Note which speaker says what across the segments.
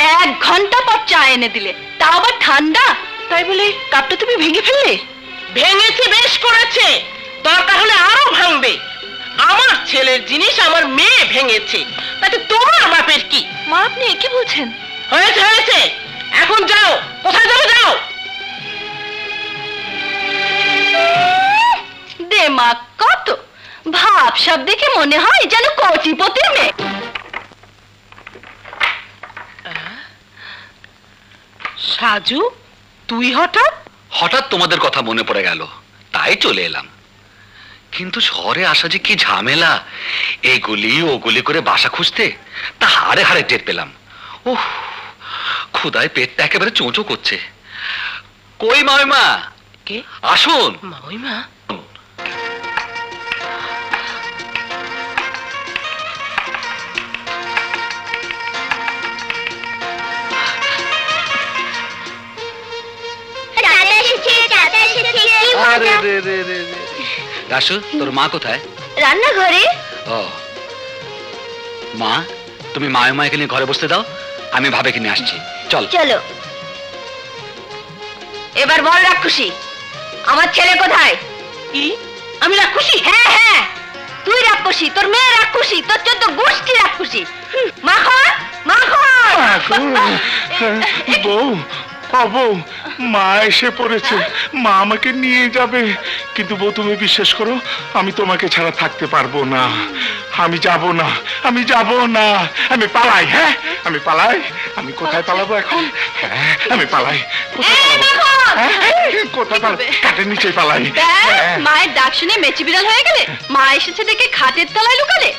Speaker 1: 1 ঘন্টা পর চা এনে দিলে, তাও আবার ঠান্ডা। তাই বলে কাপটা তুমি ভেঙে ফেললে?
Speaker 2: ভেঙেছে, বেশ করেছে, দরকার হলে আরো ভাঙবে। আমার ছেলের জিনিস আমার মেয়ে ভেঙেছে, তাতে তোমার বাপের কি?
Speaker 1: মা, আপনি কি বলছেন?
Speaker 2: হয়েছে হয়েছে, এখন যাও। কোথায় যাও? যাও।
Speaker 1: দেমাগ কত, ভাব সব দেখে মনে হয় যেন কোটিপতির মেয়ে।
Speaker 2: সাজু, তুই হঠাৎ?
Speaker 3: হঠাৎ তোমাদের কথা মনে পড়ে গেল, তাই চলে এলাম। কিন্তু শহরে আসা যে কি ঝামেলা, এইগুলি ওগুলি করে বাসা খুঁজতে, তা হাড়ে হাড়ে টের পেলাম। ওহ, ক্ষুধায় পেটটা একেবারে চোঁচো করছে। কই মামিমা?
Speaker 2: কে?
Speaker 3: আসুন।
Speaker 2: মামিমা?
Speaker 3: রাসু, তোর মা কোথায়?
Speaker 1: রান্নাঘরে।
Speaker 3: ও মা, তুমি মামিমাকে নিয়ে ঘরে বসতে দাও, আমি ভাবে কিনে আসছি। চল
Speaker 1: চলো। এবার বল রাক্ষসী, আমার ছেলে কোথায়?
Speaker 2: কি? আমি রাক্ষসী?
Speaker 1: হ্যাঁ হ্যাঁ, তুই রাক্ষসী, তোর মেয়ে রাক্ষসী, তোর 14 গোষ্ঠী রাক্ষসী। মাখন মাখন।
Speaker 4: বউ, বউ, মা এসে পড়েছে, মা আমাকে নিয়ে যাবে। কিন্তু বউ, তুমি বিশ্বাস করো, আমি তোমাকে ছাড়া থাকতে পারবো না। আমি যাব না, আমি যাব না, আমি পালাই। হ্যাঁ, আমি পালাই। আমি কোথায় পালাবো এখন? হ্যাঁ, আমি পালাই। কোথায় পালাবো? কোথায় পালাবো? কাঠের নিচে পালাই।
Speaker 1: মায়ের ডাক শুনে মেচি বিড়াল হয়ে গেলে, মা এসেছে দেখে খাটের তলায় লুকালে।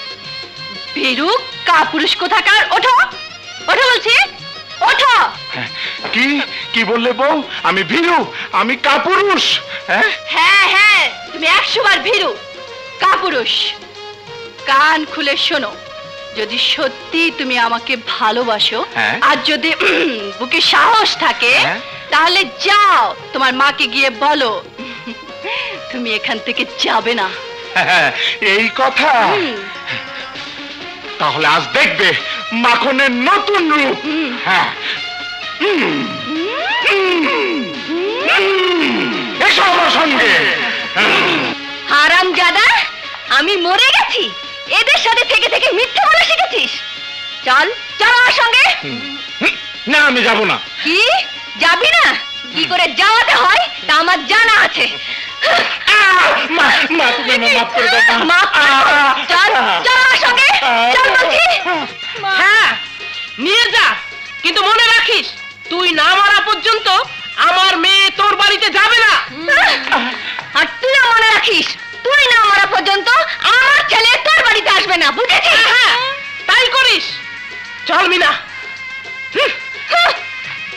Speaker 1: ভীরু কাপুরুষ কোথাকার, ওঠো ওঠো বলছি, ওঠো।
Speaker 4: কি কি বললে বউ? আমি ভীরু, আমি কাপুরুষ? হ্যাঁ
Speaker 1: হ্যাঁ হ্যাঁ, তুমি 100 বার ভীরু কাপুরুষ। কান খুলে শোনো, যদি সত্যি তুমি আমাকে ভালোবাসো, আর যদি বুকে সাহস থাকে, তাহলে যাও তোমার মাকে গিয়ে বলো তুমি এখান থেকে যাবে না।
Speaker 4: এই কথা? তাহলে আজ দেখবে মাখনের নতুন রূপ। হ্যাঁ, এসো আমার সঙ্গে।
Speaker 1: হারামজাদা, আমি মরে গেছি, এদের সাথে থেকে থেকে মিথ্যা বলা শিখেছিস। চল চল আমার সঙ্গে।
Speaker 4: না, আমি যাব না।
Speaker 1: কি যাবি না? কি করে যাওয়াতে হয় তা আমার জানা আছে। চল চল আমার সঙ্গে, চল বলছি।
Speaker 2: হ্যাঁ, নিয়ে যা, কিন্তু মনে রাখিস, তুই না মারা পর্যন্ত আমার মেয়ে তোর বাড়িতে যাবে না।
Speaker 1: আর তুইও মনে রাখিস, তুই না মারা পর্যন্ত আমার ছেলে তোর বাড়িতে আসবে না, বুঝেছিস?
Speaker 2: হ্যাঁ, তাই করিস। চল মিনা,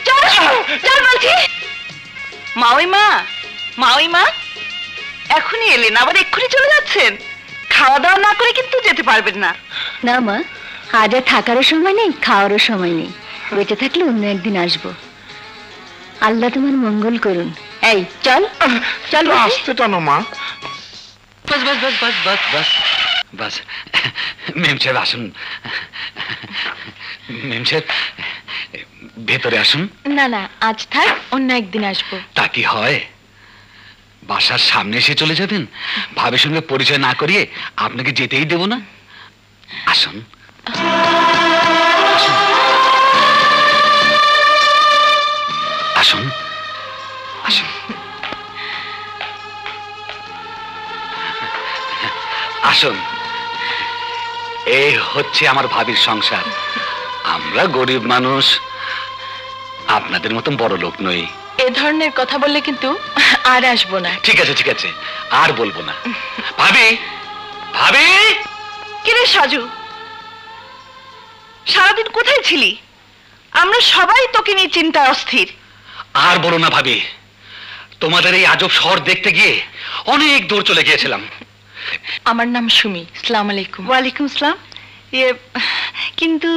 Speaker 1: চল চল বলছি।
Speaker 5: মাওইমা, মাওইমা, এখনই এলেন, আবার এক্ষুনি চলে যাচ্ছেন? খাওয়া দাওয়া না করে কিন্তু যেতে পারবেন না।
Speaker 1: না মা, আজ আর থাকারও সময় নেই, খাওয়ারও সময় নেই। বেঁচে থাকলে অন্য একদিন আসবো। আল্লাহ তোমার মঙ্গল করুন। এই চল চল।
Speaker 4: আসতে টানো মা।
Speaker 3: বাস বাস বাস বাস বাস বাস বাস। মেম সাহেব আসুন, মেম সাহেব ভেতরে আসুন।
Speaker 1: না না, আজ থাক, অন্য একদিন আসবো।
Speaker 3: তা কি হয়? বাসার সামনে এসে চলে যাবেন? ভাবের সঙ্গে পরিচয় না করিয়ে আপনাকে যেতেই দেব না। আসুন আসুন আসুন আসুন। এই হচ্ছে আমার ভাবির সংসার। আমরা গরিব মানুষ, আপনাদের মতন বড় লোক নই।
Speaker 1: এ ধরনের কথা বললে কিন্তু আর আসবো না।
Speaker 3: ঠিক আছে ঠিক আছে, আর বলবো না। ভাবি, ভাবি।
Speaker 5: কিরে সাজু, সারাদিন কোথায় ছিলি? আমরা সবাই তোকে নিয়ে চিন্তায় অস্থির।
Speaker 3: আর বলো না ভাবি, তোমাদের এই আজব শহর দেখতে গিয়ে অনেক দূর চলে গিয়েছিলাম।
Speaker 1: আমার নাম সুমি। আসসালামু আলাইকুম।
Speaker 5: ওয়ালাইকুম আসসালাম। কিন্তু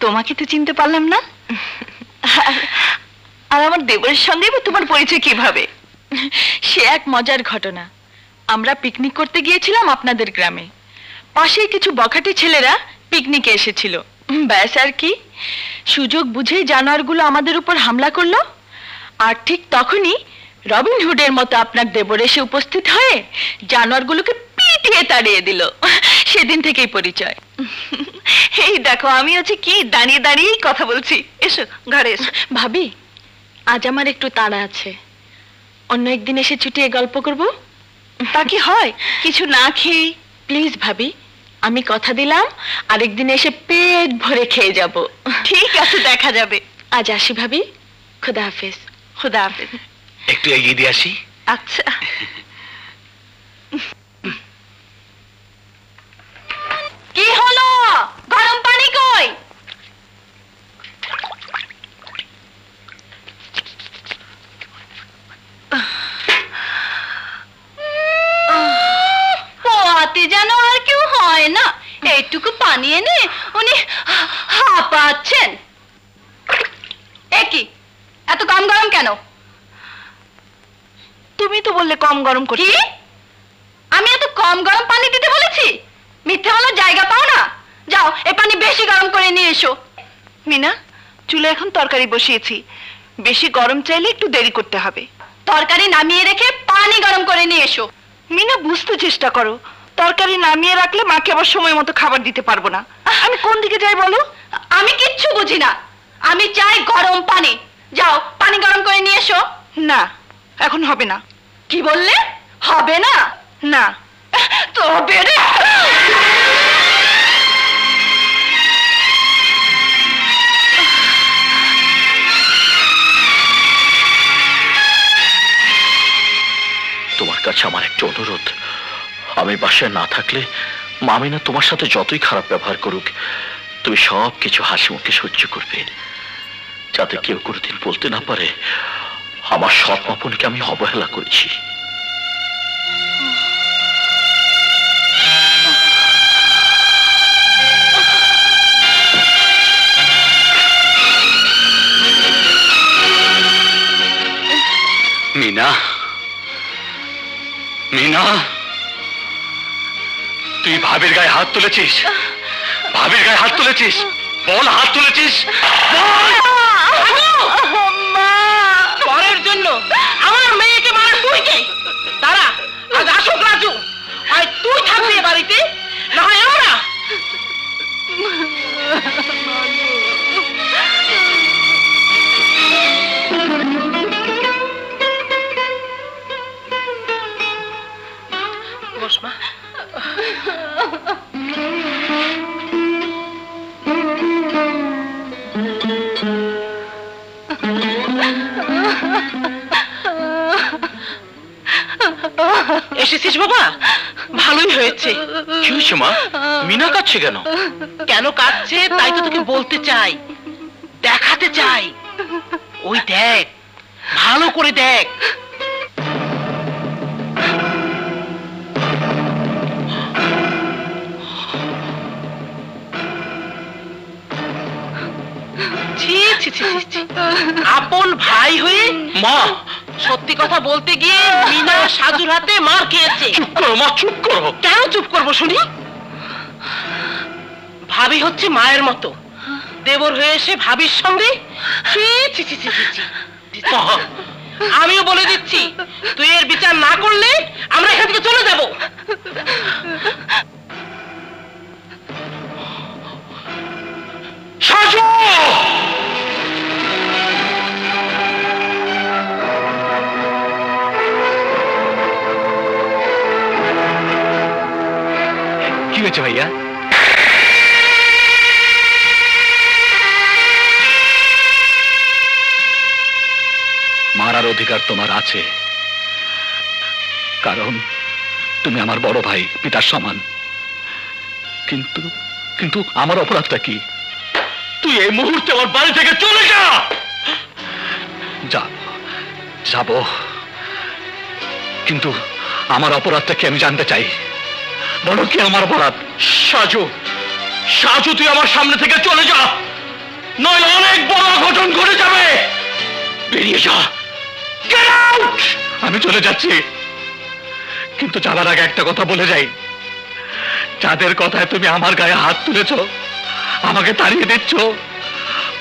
Speaker 5: তোমাকে তো চিনতে পারলাম না। আর আমার দেবরের সঙ্গে তোমার পরিচয় কিভাবে?
Speaker 1: সে এক মজার ঘটনা। আমরা পিকনিক করতে গিয়েছিলাম আপনাদের গ্রামে। পাশেই কিছু বখাটে ছেলেরা পিকনিকে এসেছিল।
Speaker 5: ব্যাস আর কি, সুযোগ বুঝেই জানোয়ারগুলো আমাদের উপর হামলা করলো, আর ঠিক তখনই রবিন হুডের মতো আপনার দেবর এসে উপস্থিত হয়ে জানোয়ারগুলোকে পিটিয়ে তাড়িয়ে দিল। সেদিন থেকেই পরিচয়। এই দেখো, আমি হচ্ছে কি দাঁড়িয়ে দাঁড়িয়েই কথা বলছি। এসো ঘরে এসো। ভাবি, আজ আমার একটু তাড়া আছে, অন্য একদিন এসে ছুটিয়ে গল্প করব। তা কি হয়, কিছু না খেয়ে? প্লিজ ভাবি, আমি কথা দিলাম আরেকদিন এসে পেট ভরে খেয়ে যাব। ঠিক আছে, দেখা যাবে। আজ আসি ভাবি, খুদা হাফেজ। খুদা হাফেজ।
Speaker 3: একটু এগিয়ে দিয়ে আসি।
Speaker 5: আচ্ছা।
Speaker 1: কি হলো, গরম পানি কই? পোয়াতে যেন আর কেউ হয় না, এইটুকু পানি এনে উনি হাঁপাচ্ছেন। কি এত কম গরম কেন?
Speaker 5: তুমি তো বললে কম গরম করতে।
Speaker 1: কি? আমি এত কম গরম পানি দিতে বলেছি? মিথ্যে বলার জায়গা পাও না। যাও, এ পানি বেশি গরম করে নিয়ে এসো।
Speaker 5: মিনা, চুলে এখন তরকারি বসিয়েছি, বেশি গরম চাইলে একটু দেরি করতে হবে।
Speaker 1: তরকারি নামিয়ে রেখে পানি গরম করে নিয়ে এসো।
Speaker 5: মিনা, বুঝতে চেষ্টা করো, তরকারি নামিয়ে রাখলে মাকে আবার সময় মতো খাবার দিতে পারবো না। আমি কোন দিকে যাই বলো?
Speaker 1: আমি কিচ্ছু বুঝি না, আমি চাই গরম পানি। যাও, পানি গরম করে নিয়ে এসো।
Speaker 5: না, এখন হবে না।
Speaker 1: কি বললে? হবে না?
Speaker 5: না।
Speaker 1: তবে রে,
Speaker 6: তোমার কাছে আমার একটা অনুরোধ, আমি বাসায় না থাকলে মামিনা তোমার সাথে যতই খারাপ ব্যবহার করুক, তুমি সব কিছু হাসি মুখে সহ্য করবে, যাতে কেউ কোনোদিন বলতে না পারে আমার সৎ মাপনকে আমি অবহেলা করেছি।
Speaker 3: মিনা, মিনা, তুই ভাবির গায়ে হাত তুলেছিস? ভাবির গায়ে হাত তুলেছিস? বল, হাত তুলেছিস?
Speaker 2: পরের জন্য আমার মেয়েকে মারা তুই কে? তারা আজ আসুক রাজু, আর তুই থাকবি এ বাড়িতে, না হয় আমরা। বসমা, এসেছিস বাবা? ভালোই হয়েছে।
Speaker 6: কি হয়েছে মা? মিনা কাঁদছে কেন?
Speaker 2: কেন কাঁদছে তাই তো তোকে বলতে চাই, দেখাতে চাই। ওই দেখ, ভালো করে দেখ। ছি ছি ছি ছি, আপন ভাই হয়ে
Speaker 6: মা,
Speaker 2: সত্যি কথা বলতে গিয়ে মিনা সাজুর হাতে মার খেয়েছে।
Speaker 6: চুপ করো মা, চুপ করো।
Speaker 2: কেন চুপ করবো শুনি? ভাবি হচ্ছে মায়ের মতো, দেবর হয়ে এসে ভাবির সঙ্গে। ছি ছি ছি ছি ছি ছি। আমিও বলে দিচ্ছি, তুই এর বিচার না করলে আমরা এখান থেকে চলে যাব।
Speaker 6: সাজু!
Speaker 3: কি হয়েছে ভাইয়া? মারার অধিকার তোমার আছে, কারণ তুমি আমার বড় ভাই, পিতার সমান। কিন্তু কিন্তু আমার অপরাধটা কি?
Speaker 6: তুই এই মুহূর্তে আমার বাড়ি থেকে চলে যা।
Speaker 3: যাব, কিন্তু আমার অপরাধটা কি আমি জানতে চাই। বলো, কি আমার অপরাধ?
Speaker 6: সাজু, সাজু, তুই আমার সামনে থেকে চলে যা, নইলে অনেক বড় অঘটন ঘটে যাবে। বেরিয়ে যা। Get out!
Speaker 3: আমি চলে যাচ্ছি, কিন্তু যাবার আগে একটা কথা বলে যাই। যাদের কথায় তুমি আমার গায়ে হাত তুলেছ, আমাকে তাড়িয়ে দিচ্ছ?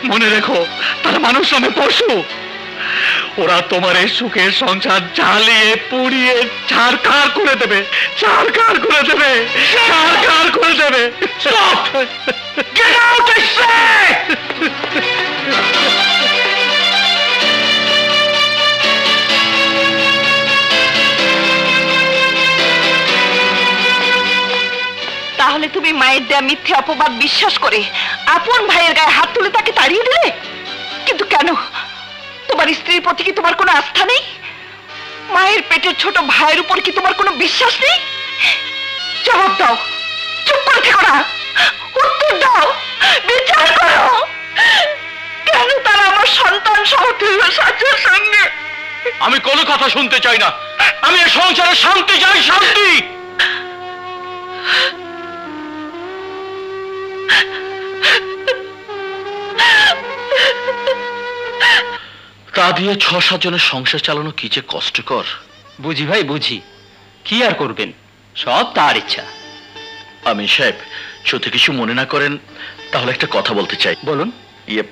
Speaker 3: মনে রেখো, তারা মানুষ নামে পশু। ওরা তোমার এই সুখের সংসার জ্বালিয়ে পুড়িয়ে ছারখার করে দেবে, ছারখার করে দেবে, ছারখার করে দেবে।
Speaker 4: Get out, I say!
Speaker 5: তাহলে তুমি মায়ের দেয়া মিথ্যে অপবাদ বিশ্বাস করে আপন ভাইয়ের গায়ে হাত তুলে তাকে তাড়িয়ে দিলে? কিন্তু কেন? তোমার স্ত্রীর প্রতি কি তোমার কোনো আস্থা নেই? মায়ের পেটের ছোট ভাইয়ের উপর কি তোমার কোনো বিশ্বাস নেই? জবাব দাও, চুপ করে থেকো না, উত্তর দাও, বিচার করো। কেন তারা আমার সন্তান সমতুল্য শাশুর সঙ্গে?
Speaker 6: আমি কোনো কথা শুনতে চাই না। আমি এই সংসারে শান্তি চাই, শান্তি। তা দিয়ে 6-7 জনের সংসার চালানো কি যে কষ্টকর।
Speaker 7: বুঝি ভাই বুঝি, কি আর করবেন, সব তার ইচ্ছা।
Speaker 6: আমি সাহেব, যদি কিছু মনে না করেন তাহলে একটা কথা বলতে চাই।
Speaker 7: বলুন।
Speaker 6: ইয়ে,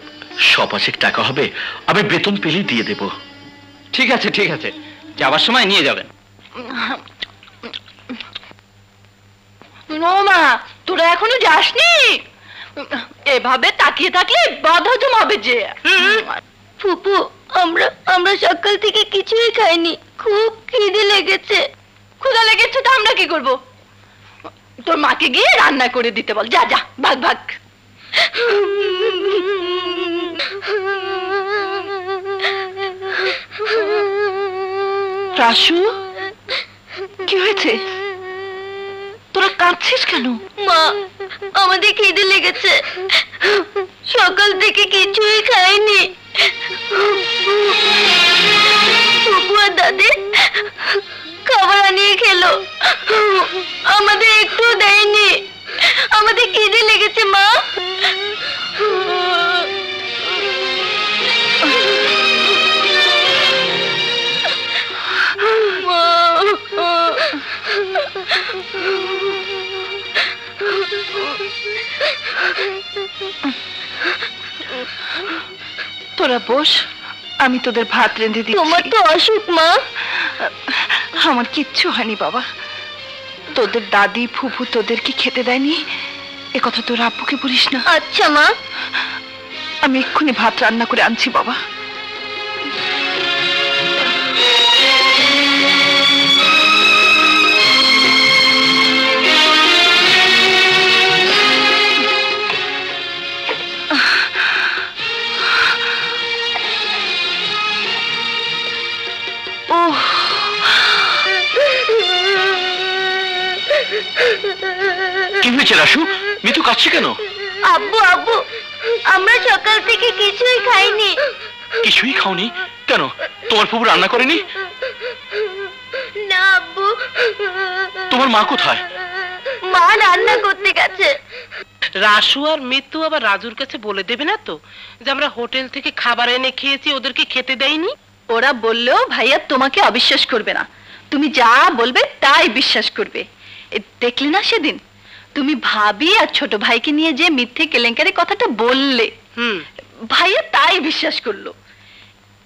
Speaker 6: 100-5 টাকা হবে, আমি বেতন পেলেই দিয়ে দেব।
Speaker 7: ঠিক আছে ঠিক আছে, যাবার সময় নিয়ে যাবেন।
Speaker 1: মা, তোরা এখনো যাসনি? এভাবে তাকিয়ে থাকলে বদহজম হবে যে।
Speaker 8: ফুপু, আমরা সকাল থেকে কিছুই খাইনি, খুব খিদে লেগেছে।
Speaker 1: ক্ষুধা লেগেছে তো আমরা কি করব? তোর মাকে গিয়ে রান্না করে দিতে বল। যা যা, ভাগ ভাগ।
Speaker 5: রাসু, কি হয়েছে? তোরা কাঁদছিস কেন?
Speaker 8: মা, আমাদের খিদে লেগেছে, সকাল থেকে কিছুই খাইনি। ফুপু আর দাদি খাবার আনিয়ে খেলো, আমাদের একটু দেয়নি। আমাদের খিদে লেগেছে মা।
Speaker 5: তোরা বস, আমি তোদের ভাত রেঁধে দিচ্ছি।
Speaker 8: তোমার তো অসুখ মা।
Speaker 5: আমার কিচ্ছু হয়নি বাবা। তোদের দাদি ফুফু তোদেরকে খেতে দেয়নি এ কথা তোর আব্বুকে বলিস না।
Speaker 8: আচ্ছা মা।
Speaker 5: আমি এক্ষুনি ভাত রান্না করে আনছি বাবা।
Speaker 6: কি হয়েছে রাসু? মিতু কাঁদছে কেন?
Speaker 8: আব্বু আব্বু, আমরা সকাল থেকে কিছুই খাইনি।
Speaker 6: কিছুই খাওনি কেন? তোমার ফুফু রান্না করেনি?
Speaker 8: না আব্বু।
Speaker 6: তোমার মা কোথায়?
Speaker 8: মা রান্না করতে গেছে।
Speaker 2: রাসু আর মিতু আবার রাজুর কাছে বলে দেবে না তো যে আমরা হোটেল থেকে খাবার এনে খেয়েছি, ওদেরকে খেতে দেয়নি?
Speaker 1: ওরা বললেও ভাইয়া তোমাকে অবিশ্বাস করবে না। তুমি যা বলবে তাই বিশ্বাস করবে। দেখলে না সেদিন তুমি ভাবি আর ছোট ভাইকে নিয়ে যে মিথ্যে কেলেঙ্কারি কথাটা বললে, ভাইয়া তাই বিশ্বাস করলো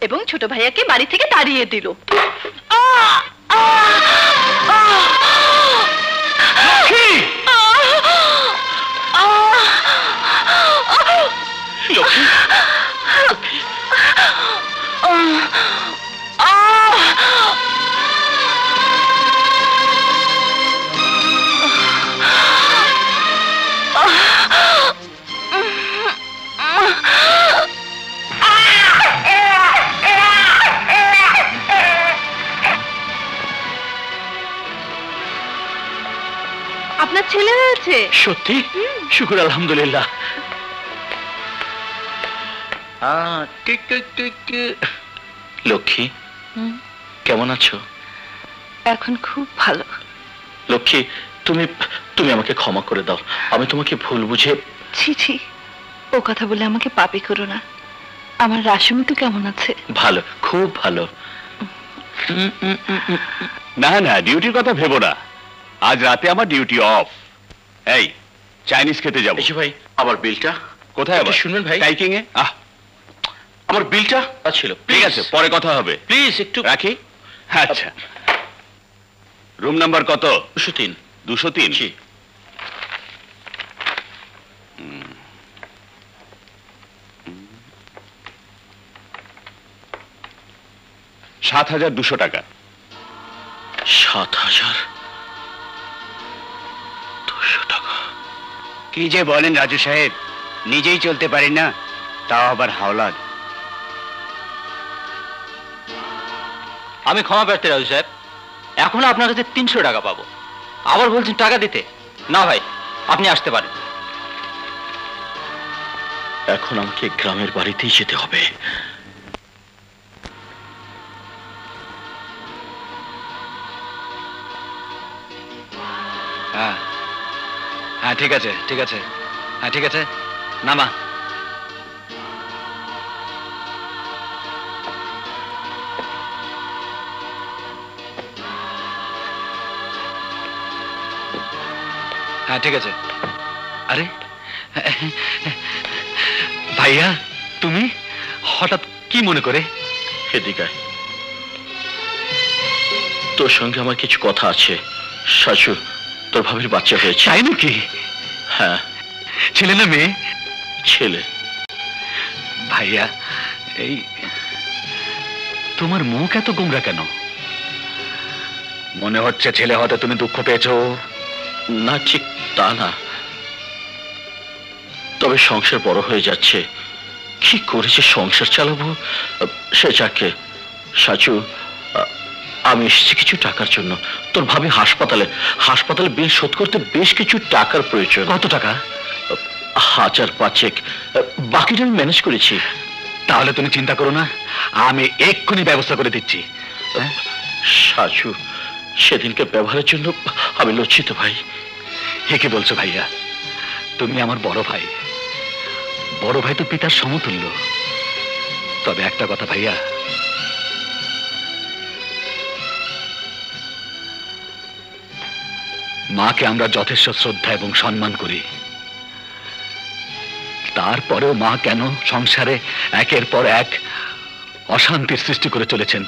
Speaker 1: এবং ছোট ভাইয়াকে বাড়ি থেকে তাড়িয়ে দিল। আপনার ছেলে হয়েছে?
Speaker 6: সত্যি? শুকুর আলহামদুলিল্লাহ। লক্ষ্মী, কেমন আছো?
Speaker 5: এখন খুব ভালো।
Speaker 6: লক্ষ্মী, তুমি তুমি আমাকে ক্ষমা করে দাও। আমি তোমাকে ভুল বুঝে।
Speaker 5: ছি ছি, ও কথা বলে আমাকে পাপী করো না। আমার রাসুমিতু কেমন আছে?
Speaker 6: ভালো, খুব ভালো।
Speaker 3: না না, ডিউটির কথা ভেবো না। আজ রাতে আমার ডিউটি অফ। এই,
Speaker 9: চাইনিজ খেতে যাবো।
Speaker 6: এসে ভাই আমার বিলটা
Speaker 9: কোথায় আবার?
Speaker 6: শুনবেন ভাই,
Speaker 9: টাইকিং এ?
Speaker 6: আমার বিলটা ছিল।
Speaker 9: ঠিক আছে, পরে কথা হবে।
Speaker 6: প্লিজ একটু
Speaker 9: রাখি। আচ্ছা, রুম নাম্বার কত?
Speaker 6: 203।
Speaker 9: 203?
Speaker 6: জি।
Speaker 9: 7,200 টাকা।
Speaker 6: 7,200 টাকা?
Speaker 10: কি যে বলেন রাজু সাহেব, নিজেই চলতে পারি না, তাও আবার হাওলাত।
Speaker 7: আমি ক্ষমা প্রার্থী রাজু সাহেব, এখন আপনার কাছে 300 টাকা পাবো, আবার বলছেন টাকা দিতে? না ভাই, আপনি আসতে পারেন।
Speaker 6: এখন আমাকে গ্রামের বাড়িতেই যেতে হবে।
Speaker 3: হ্যাঁ হ্যাঁ, ঠিক আছে ঠিক আছে, হ্যাঁ ঠিক আছে, নামা। হ্যাঁ ঠিক আছে। আরে ভাইয়া, তুমি হঠাৎ কি মনে করে?
Speaker 6: এদিকে আয়। তোর সঙ্গে আমার কিছু কথা আছে। শাশু, তোর ভাবির বাচ্চা হয়েছে।
Speaker 3: তাই নাকি?
Speaker 6: হ্যাঁ।
Speaker 3: ছেলে না মেয়ে?
Speaker 6: ছেলে।
Speaker 3: ভাইয়া, এই তোমার মুখ এত গোমরা কেন? মনে হচ্ছে ছেলে হতে তুমি দুঃখ পেয়েছো।
Speaker 6: না, ঠিক তা না, তবে সংসার বড় হয়ে যাচ্ছে, কি করেছে সংসার চালাবো সে যাকে। সাচু, আমি এসেছি কিছু টাকার জন্য। তোর ভাবি হাসপাতালে বিল শোধ করতে বেশ কিছু টাকার প্রয়োজন।
Speaker 3: কত টাকা?
Speaker 6: 1,500, বাকিটা আমি ম্যানেজ করেছি।
Speaker 3: তাহলে তুমি চিন্তা করো না, আমি এক্ষুনি ব্যবস্থা করে দিচ্ছি।
Speaker 6: সাচু, সেদিনকে ব্যবহারের জন্য আমি লজ্জিত ভাই।
Speaker 3: হে কি বলছো ভাইয়া? তুমি আমার বড় ভাই, বড় ভাই তো পিতার সমতুল্য। তবে একটা কথা ভাইয়া, মাকে আমরা যথেষ্ট শ্রদ্ধা এবং সম্মান করি, তারপরেও মা কেন সংসারে একের পর এক অশান্তির সৃষ্টি করে চলেছেন?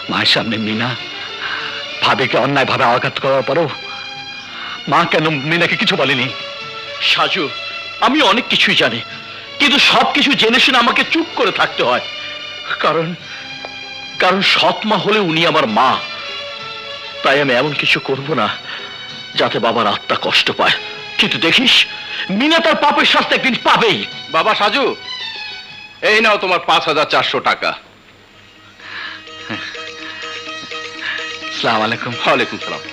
Speaker 3: মায়ের সামনে মিনা ভাবিকে অন্যায়ভাবে আঘাত করার পরেও মা কেন মিনাকে কিছু বলেনি?
Speaker 6: সাজু, আমি অনেক কিছুই জানি, কিন্তু সবকিছু জেনে শুনে আমাকে চুপ করে থাকতে হয়। কারণ সৎ মা হলে উনি আমার মা। তাই আমি এমন কিছু করব না যাতে বাবার আত্মা কষ্ট পায়। কিন্তু দেখিস, মিনা তার পাপের শাস্তি একদিন পাবেই।
Speaker 9: বাবা সাজু, এই নাও তোমার 5,400 টাকা।
Speaker 3: আসসালামু আলাইকুম।
Speaker 9: ওয়ালাইকুম সালাম।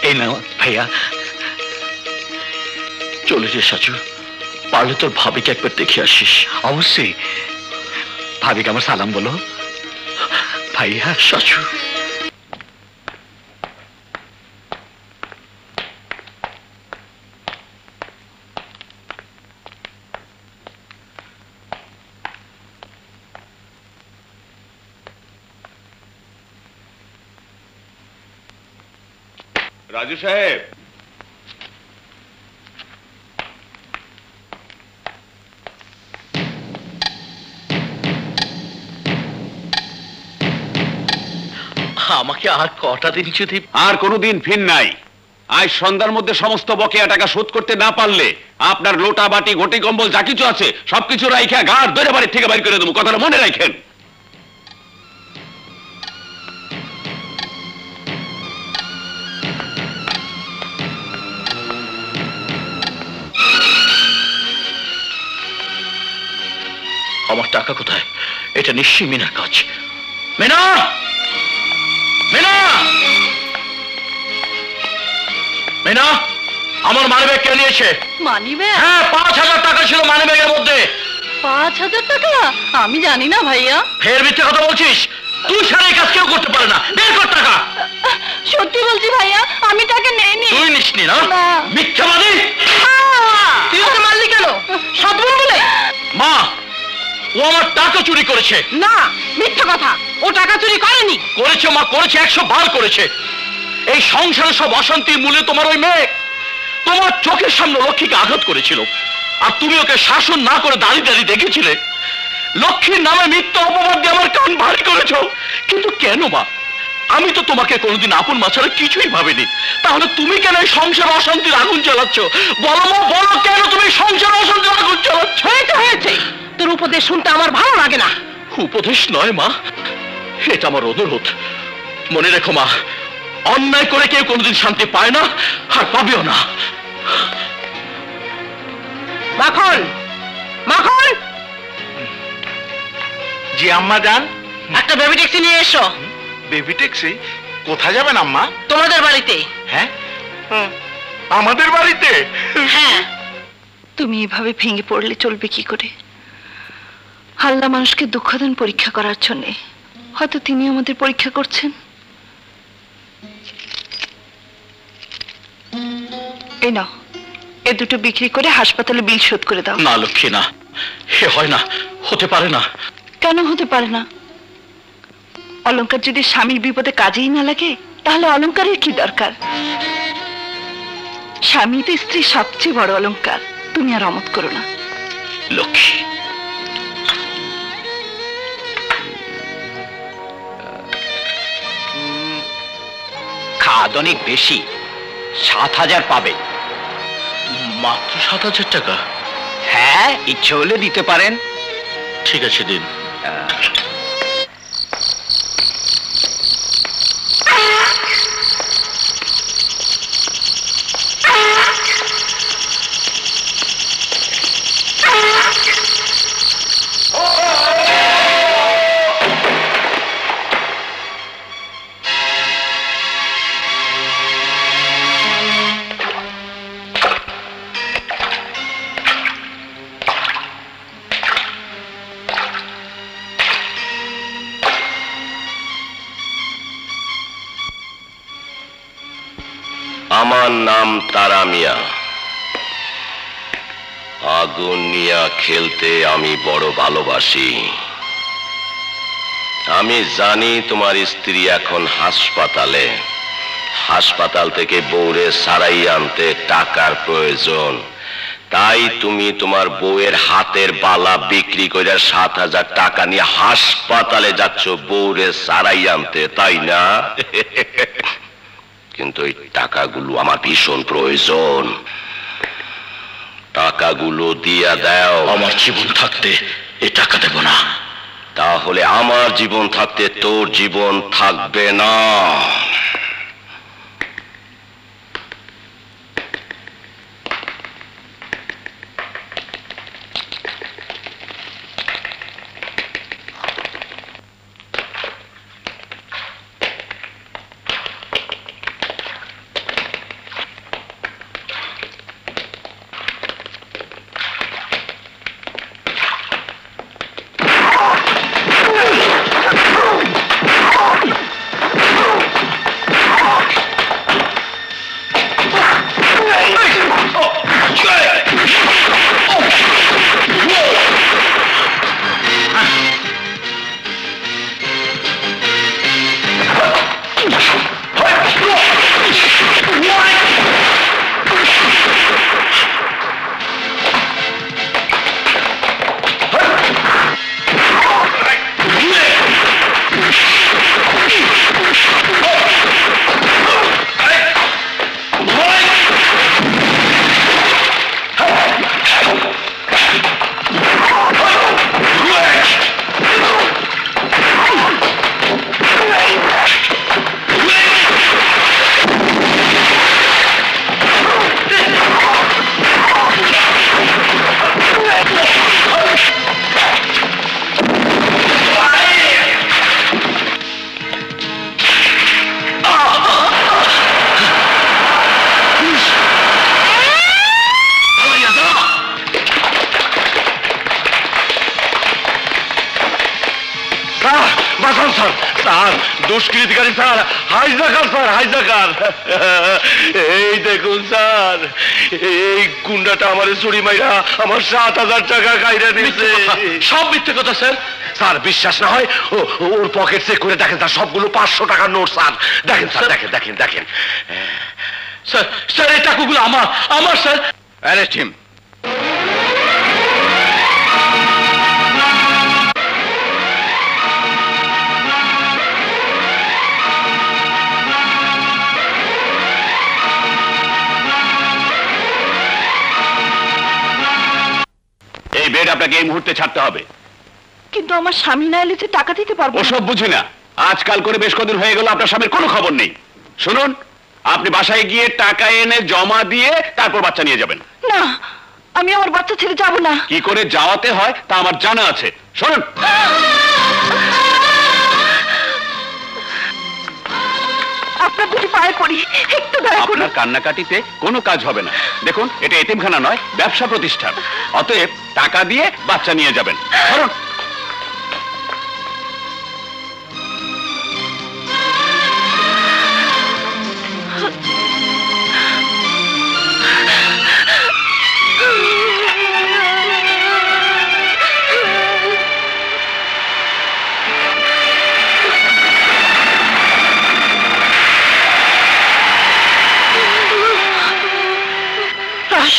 Speaker 3: এই নাও ভাইয়া।
Speaker 6: চলে যে সাজু, পারলে তোর ভাবিকে একবার দেখে আসিস।
Speaker 3: অবশ্যই, ভাবিকে আমার সালাম বলো। ভাইয়া।
Speaker 6: সাজু,
Speaker 9: রাজু সাহেব,
Speaker 6: আমাকে আর কটা দিন যদি।
Speaker 9: আর কোনোদিন ফির নাই। আজ সন্ধ্যার মধ্যে সমস্ত বকেয়া টাকা শোধ করতে না পারলে আপনার লোটা বাটি ঘটি কম্বল যা কিছু আছে সবকিছু রাইখা গাড় ধরে বাড়ির থেকে বাইর করে দেবো। কথাটা মনে রাখেন।
Speaker 6: আমার টাকা কোথায়? এটা নিশ্চয়ই মিনার কাজ। মিনা, মিনা, মিনা, আমার মানিব্যাগ কে নিয়েছে?
Speaker 1: মানিব্যাগ?
Speaker 6: হ্যাঁ, 5,000 টাকা ছিল মানিব্যাগের মধ্যে।
Speaker 1: 5,000 টাকা? আমি জানি না ভাইয়া।
Speaker 6: ফের মিথ্যে কথা বলছিস? তুই সারা এই কাজ কেউ করতে পারে না। বের কর টাকা।
Speaker 1: সত্যি বলছি ভাইয়া, আমি টাকা নেইনি।
Speaker 6: তুই নিসনি না?
Speaker 1: না।
Speaker 6: মিথ্যাবাদী।
Speaker 2: তুই ওকে মারলি কেন? সাধু বলে?
Speaker 6: মা, ও আমার টাকা চুরি করেছে।
Speaker 2: না, মিথ্যা কথা, ও টাকা চুরি করেনি।
Speaker 6: করেছে মা, করেছে, 100 বার করেছে। এই সংসারের সব অশান্তির মূলে তোমার ওই মেয়ে। তোমার চোখের সামনে লক্ষ্মীকে আঘাত করেছিল, আর তুমি ওকে শাসন না করে দাঁড়িয়ে দাঁড়িয়ে দেখেছিলে। লক্ষ্মীর নামে মিথ্যা অপবাদ দিয়ে আমার কান ভারী করেছো। কিন্তু কেন মা? আমি তো তোমাকে কোনোদিন আপন মা ছাড়া কিছুই ভাবিনি। তাহলে তুমি কেন এই সংসার অশান্তির আগুন জ্বালাচ্ছ? বলো মা, বলো কেন তুমি সংসার অশান্তির আগুন জ্বালাচ্ছ?
Speaker 2: হয়েছে, তোর উপদেশ শুনতে আমার ভালো লাগে না।
Speaker 6: উপদেশ নয় মা, এটা আমার অনুরোধ। মনে রেখো মা, অন্যায় করে কেউ কোনোদিন শান্তি পায় না, আর পাবেও না।
Speaker 2: মাখন, মাখন।
Speaker 4: জি আম্মা যান।
Speaker 2: একটা বেবি ট্যাক্সি নিয়ে এসো।
Speaker 4: Baby taxi? কোথায় যাবেন আম্মা?
Speaker 2: তোমাদের বাড়িতে।
Speaker 4: হ্যাঁ, আমাদের বাড়িতে?
Speaker 2: হ্যাঁ।
Speaker 5: তুমি এভাবে ভেঙে পড়লে চলবে কি করে? আল্লাহ মানুষকে দুঃখ দেন পরীক্ষা করার জন্যে। হয়তো তিনি আমাদের পরীক্ষা করছেন। এই নাও, এ দুটো বিক্রি করে হাসপাতালে বিল শোধ করে দাও।
Speaker 6: না লক্ষ্মী, না, হে হয় না, হতে পারে না।
Speaker 5: কেন হতে পারে না? অলংকার যদি স্বামীর বিপদে কাজেই না লাগে, তাহলে অলংকারের কি দরকার? স্বামী তো স্ত্রীর সবচেয়ে বড় অলংকার। তুমি আর অমত করো না
Speaker 6: লক্ষ্মী।
Speaker 10: খাদ অনেক বেশি, 7,000 পাবে।
Speaker 6: মাত্র 7,000 টাকা?
Speaker 10: হ্যাঁ, ইচ্ছে হলে দিতে পারেন।
Speaker 6: ঠিক আছে, দিন।
Speaker 11: আমার নাম তারা মিয়া। আগুন নিয়ে খেলতে আমি বড় ভালোবাসি। আমি জানি তোমার স্ত্রী এখন হাসপাতালে। হাসপাতাল থেকে বউরে সারাই আনতে টাকার প্রয়োজন। তাই তুমি তোমার বউয়ের হাতের বালা বিক্রি করে 7,000 টাকা নিয়ে হাসপাতালে যাচ্ছ বউরে সারাই আনতে, তাই না? কিন্তু এই টাকাগুলো আমার ভীষণ প্রয়োজন। টাকাগুলো দিয়া দাও।
Speaker 6: আমার জীবন থাকতে এই টাকা দেব না।
Speaker 11: তাহলে আমার জীবন থাকতে তোর জীবন থাকবে না।
Speaker 6: দুষ্কৃতিকারী স্যার
Speaker 11: হাইজাকার স্যার, হাইজাকার। এই দেখুন স্যার, এই গুন্ডাটা আমার চুরি মাইরা আমার 7,000 টাকা কাইরা দিয়েছে।
Speaker 3: সব মিথ্যে কথা স্যার।
Speaker 11: স্যার বিশ্বাস না হয় ওর পকেট চেক করে দেখেন স্যার, সবগুলো 500 টাকার নোট স্যার। দেখেন স্যার, দেখেন দেখেন দেখেন।
Speaker 3: স্যার, স্যার এই টাকাগুলো আমার স্যার।
Speaker 9: Arrest him. এই বেড আপনাকে এই মুহূর্তে ছাড়তে হবে।
Speaker 5: কিন্তু আমার স্বামী না এলে যে টাকা দিতে পারবো না।
Speaker 9: ওসব বুঝি না, আজকাল করে বেশ কদিন হয়ে গেল আপনার স্বামীর কোনো খবর নেই। শুনুন, আপনি বাসায় গিয়ে টাকা এনে জমা দিয়ে তারপর বাচ্চা নিয়ে যাবেন।
Speaker 5: না, আমি আমার বাচ্চা ছেড়ে যাব না।
Speaker 9: কি করে যাওয়াতে হয় তা আমার জানা আছে। শুনুন,
Speaker 5: আপনার দুটি পায়ে পড়ি, একটু দয়া করুন।
Speaker 9: আপনার কান্নাকাটিতে কোনো কাজ হবে না। দেখুন, এটা এতিমখানা নয়, ব্যবসা প্রতিষ্ঠান। অতএব টাকা দিয়ে বাচ্চা নিয়ে যাবেন। শুনুন,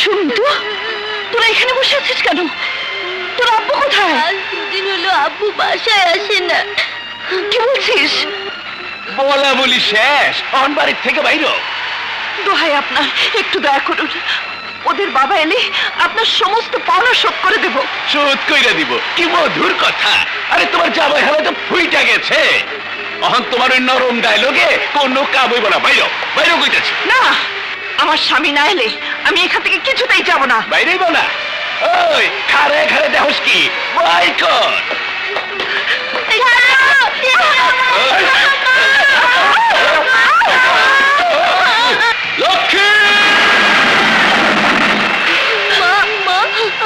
Speaker 5: শুনতো, তোরা এখানে বসে আছিস কেন? তোর আব্বু কোথায়?
Speaker 8: আজ দুদিন হলো আব্বু বাসায় আসে না।
Speaker 5: কি বলছিস?
Speaker 9: বলা বলি শেষ, অন বাড়ির থেকে বাইরে।
Speaker 5: দোহাই আপনার, একটু দয়া করুন। ওদের বাবা এলে আপনার সমস্ত পাওনা শোধ করে দেব।
Speaker 9: শোধ কইরা দিব? কি মধুর কথা। আরে তোমার জামাই হলে তো ফুইটা গেছে। অহন তোমার ওই নরম ডায়লগে কোনো কাম হইব না। বাইরে বাইরে কইতাছি
Speaker 5: না, আমার স্বামী না এলে আমি এখান থেকে কিছুতেই যাব না।
Speaker 9: বাইরেই বলা। ওই খারে খারে দেহস কি বাই কর। লক্ষ্মী,
Speaker 8: মা,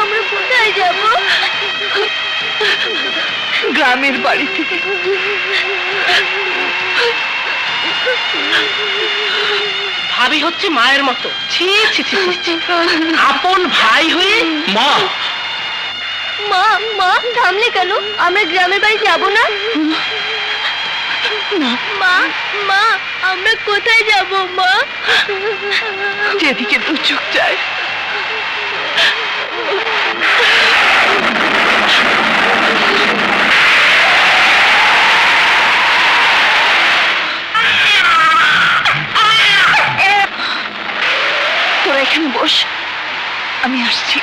Speaker 8: আমরা কোথায় যাব?
Speaker 5: গ্রামের বাড়ি থেকে।
Speaker 2: ভাবি হচ্ছে মায়ের মতো। ছি ছি ছি ছি, আপন ভাই হয়ে
Speaker 9: মা।
Speaker 8: মা থামলে কেন? আমরা গ্রামের বাড়ি যাব না? মা, আমরা কোথায় যাব মা?
Speaker 5: যেদিকে দু চোখ যায়। তোরা এখানে বস, আমি আসছি।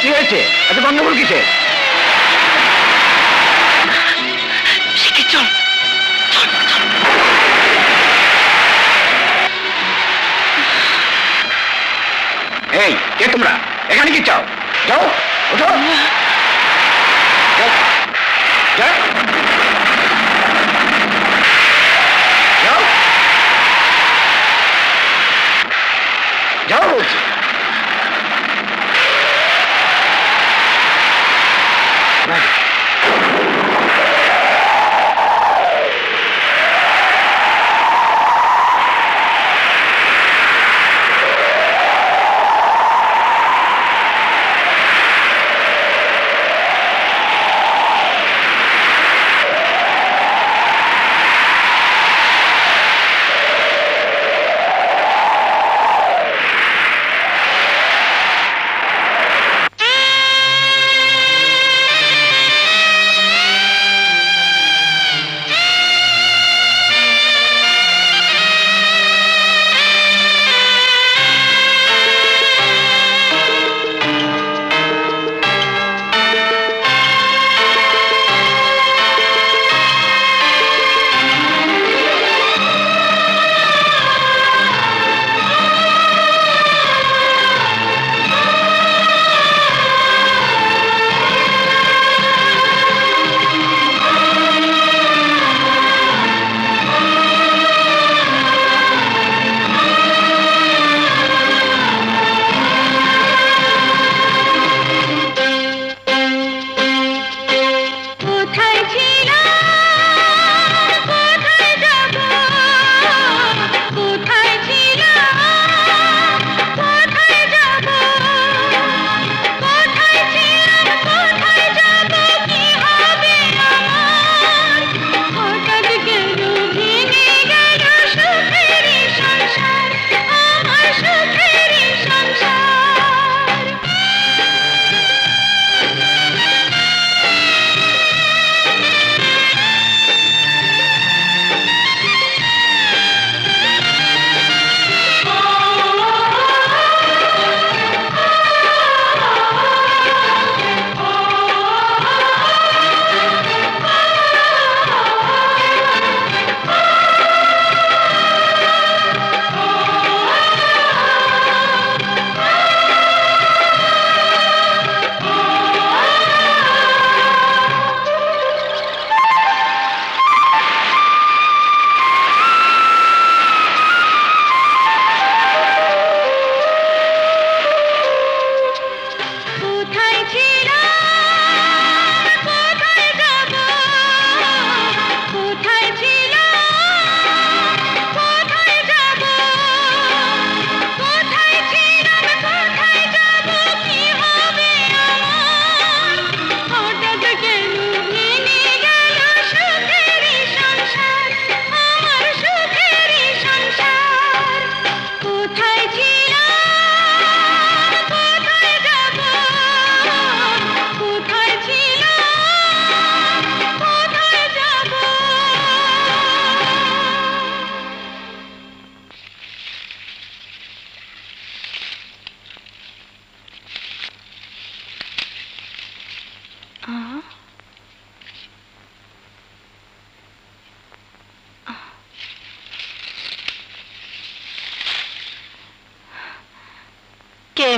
Speaker 10: কি হয়েছে? এত গন্ডগোল কিসে?
Speaker 5: চল।
Speaker 10: এই কে তোমরা? এখানে কি চাও? যাও, ওঠো। যাও, যাও, যাও বলছি।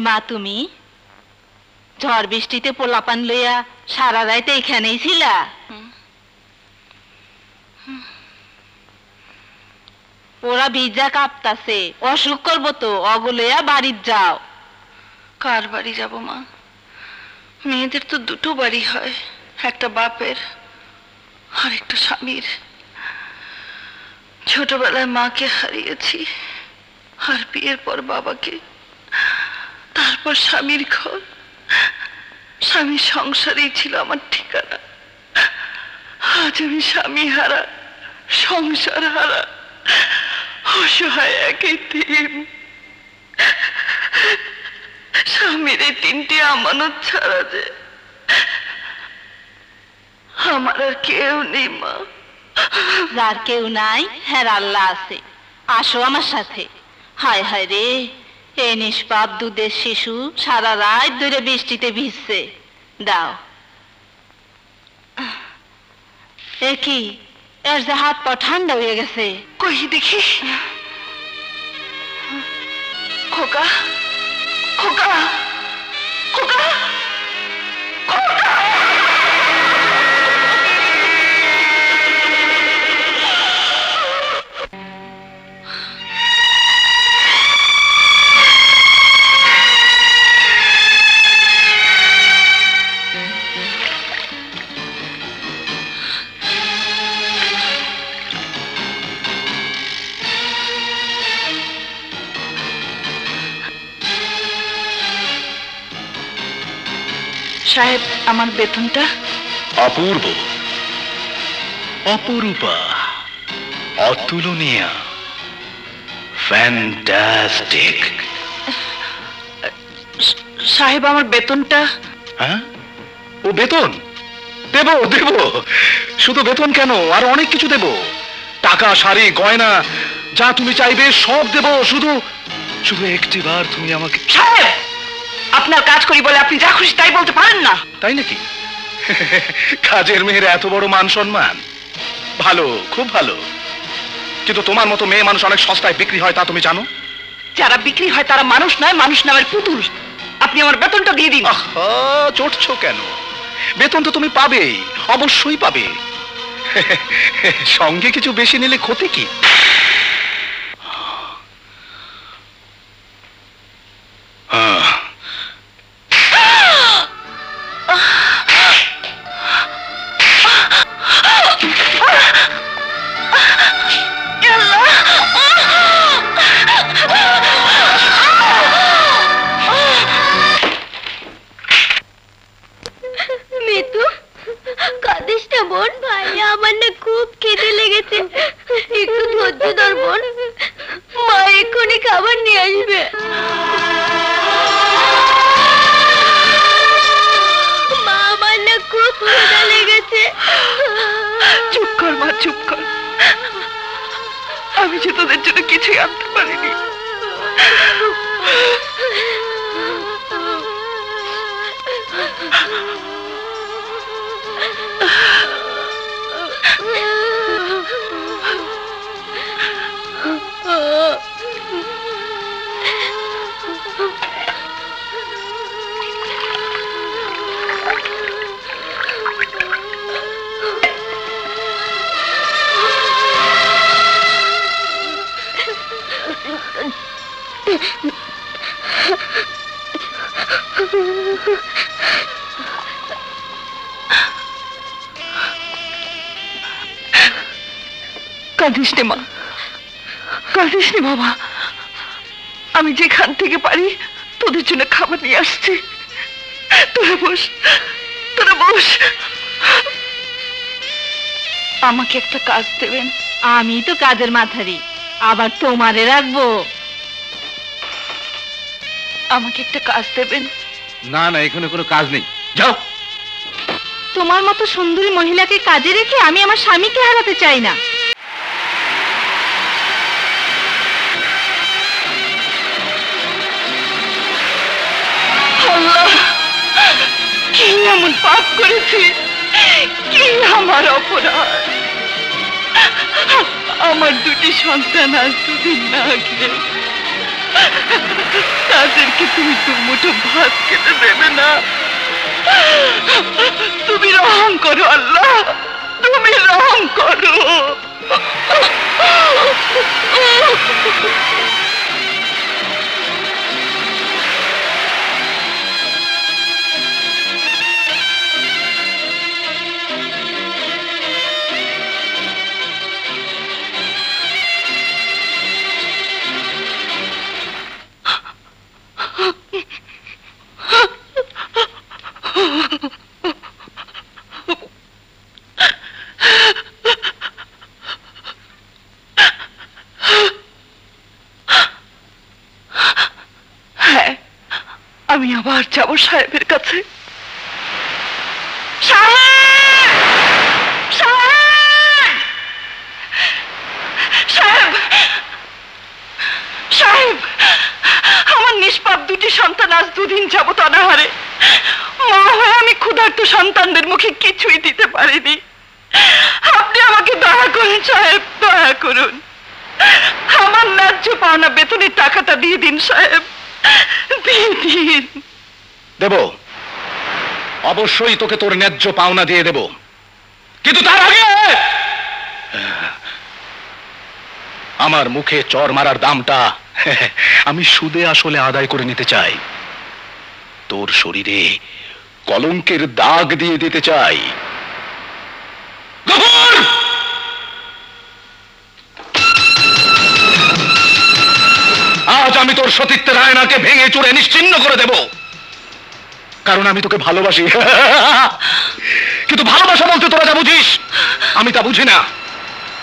Speaker 5: মা তুমি ঝড় বৃষ্টিতে পোলাপান লইয়া সারা রাত এখানেই ছিলা? ওরা ভিজা কাঁপতাছে, অসুখ করবো তো, অগলইয়া বাড়ির যাও।
Speaker 1: কার বাড়ি যাব মা? মেয়েদের তো দুটো বাড়ি হয়, একটা বাপের আর একটা স্বামীর। ছোটবেলায় মাকে হারিয়েছি, আর বিয়ের পর বাবাকে, তারপর স্বামীর ঘর। স্বামীর সংসারেই ছিল আমার ঠিকানা। আজ আমি স্বামী হারা, সংসার হারা, অসহায় একই দিন। স্বামীর এই তিনটি আমানত ছাড়া যে আমার আর কেউ নেই মা।
Speaker 5: যার কেউ নাই, হ্যাঁ আল্লাহ আছে। আসো আমার সাথে। হায় হায় রে, এই নিষ্পাপ দুধের শিশু সারা রাত ধরে বৃষ্টিতে ভিজছে। দাও। এ কি, এর যে হাত পা ঠান্ডা হয়ে গেছে।
Speaker 1: কই দেখি। খোকা, খোকা, খোকা, খোকা। সাহেব, আমার বেতনটা?
Speaker 3: অপূর্ব, অপরূপা, অতুলনীয়, ফ্যান্টাস্টিক।
Speaker 1: সাহেব, আমার বেতনটা?
Speaker 3: হ্যাঁ, ও বেতন দেব দেব। শুধু বেতন কেন, আর অনেক কিছু দেব। টাকা, শাড়ি, গয়না, যা তুমি চাইবে সব দেব। শুধু শুধু একটিবার তুমি আমাকে।
Speaker 1: সাহেব, আপনার কাজ করি বলে আপনি যা খুশি তাই বলতে পারেন না।
Speaker 3: তাই নাকি? কাজের মেয়ের এত বড় মান সম্মান? ভালো, খুব ভালো। কিন্তু তোমার মতো মেয়ে মানুষ অনেক সস্তায় বিক্রি হয়, তা তুমি জানো?
Speaker 1: যারা বিক্রি হয় তারা মানুষ নয়, মানুষ নামের পুতুল। আপনি আমার বেতনটা দিয়ে দিন।
Speaker 3: চটছো কেন? বেতন তো তুমি পাবেই, অবশ্যই পাবে। সঙ্গে কিছু বেশি নিলে ক্ষতি কি?
Speaker 8: মিতু, কাঁদিস না বোন। ভাইয়া, আমার না খুব খিদে লেগেছে, একটু ধৈর্য ধর বোন। মা এক্ষুনি খাবার নিয়ে আসবে। মা, আমার না খুব খিদে লেগেছে।
Speaker 1: চুপ কর মা, চুপ কর। আমি যে তোদের জন্য কিছুই আনতে পারিনি। কাঁদিস নে মা, কাঁদিস নে বাবা। আমি যেখান থেকে পারি তোদের জন্য খাবার নিয়ে আসছি। তোরা বস, তোরা বস। আমাকে একটা কাজ দেবেন?
Speaker 5: আমি তো কাজের মাথারি, আবার তোমারে রাখবো?
Speaker 1: আমাকে একটা কাজ দেবেন?
Speaker 9: না না, এখানে কোনো কাজ নেই, যাও।
Speaker 5: তোমার মতো সুন্দরী মহিলাকে কাজে রেখে আমি আমার স্বামীকে হারাতে চাই না।
Speaker 1: কি এমন পাপ করেছি? কি আমার অপরাধ? আমার দুটি সন্তান আজ দুদিন না খেয়ে
Speaker 5: তাদেরকে তুমি দু মুঠো ভাত খেতে দেবে না? তুমি রহম করো আল্লাহ, তুমি রহম করো। আমি আবার যাব সাহেবের কাছে। সাহেব, আমার নিষ্পাপ দুটি সন্তান আজ দুদিন যাবত অনাহারে। মা হয়ে আমি ক্ষুধার্ত সন্তানদের মুখে কিছুই দিতে পারিনি। আপনি আমাকে দয়া করুন সাহেব, দয়া করুন। আমার ন্যায্য পাওনা বেতনের টাকাটা দিয়ে দিন সাহেব, দিয়ে দিন।
Speaker 3: দেব, অবশ্যই তোকে তোর ন্যায্য পাওনা দিয়ে দেব, কিন্তু তার আগে আমার মুখে চর মারার দামটা আমি সুদে আসলে আদায় করে নিতে চাই। তোর শরীরে কলঙ্কের দাগ দিয়ে দিতে চাই। আজ আমি তোর সতীত্বের আয়নাকে ভেঙে চুরে নিশ্চিহ্ন করে দেব, কারণ আমি তোকে ভালোবাসি। কিন্তু ভালোবাসা বলতে তোরা যা বুঝিস আমি তা বুঝি না,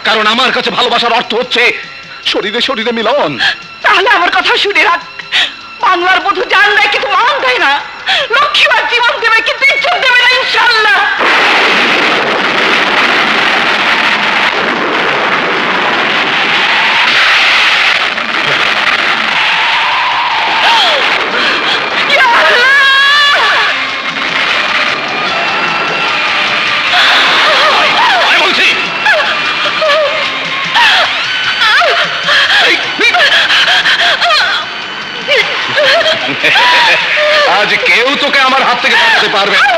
Speaker 3: কারণ আমার কাছে ভালোবাসার অর্থ হচ্ছে শরীরে শরীরে মিলন।
Speaker 5: তাহলে আমার কথা শুনে রাখ, বাংলার বধূ জান দেয় কিন্তু মান দেয় না, লক্ষ্মীবার জীবন দেবে কিন্তু ইজ্জত দেবে না ইনশাআল্লাহ।
Speaker 3: আজ কেউ তোকে আমার হাত থেকে বাঁচাতে পারবে না।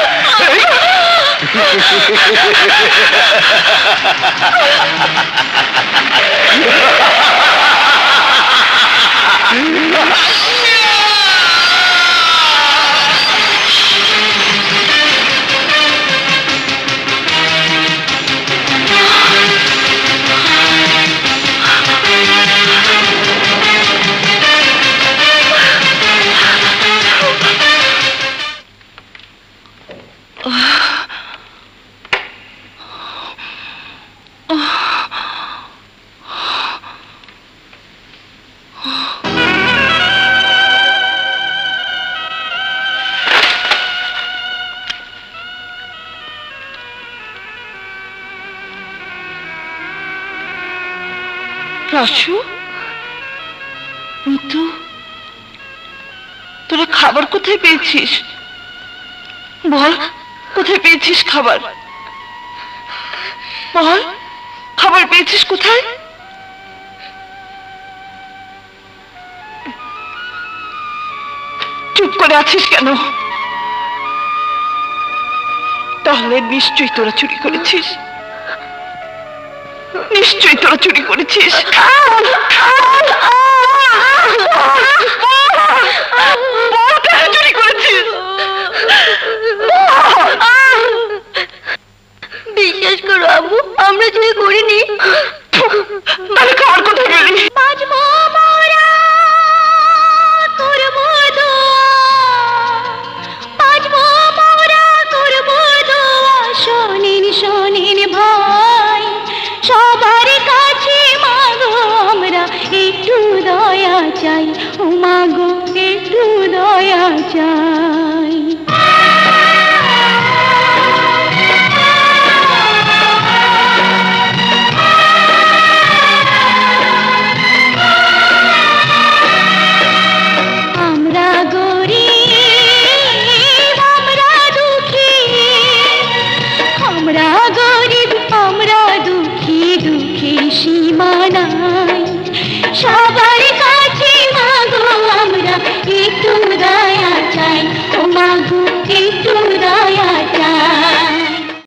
Speaker 5: রাসু, মিতু, তোরা খাবার কোথায় পেয়েছিস? বল, কোথায় পেয়েছিস খাবার? বল, খাবার পেয়েছিস কোথায়? চুপ করে আছিস কেন? তাহলে নিশ্চয়ই তোরা চুরি করেছিস, নিশ্চয়ই তোরা চুরি করেছিস। চুরি করেছিস?
Speaker 8: বিশ্বাস করো আম্মু, আমরা চুরি করিনি।
Speaker 5: তাহলে খাবার কোথায় পেলি?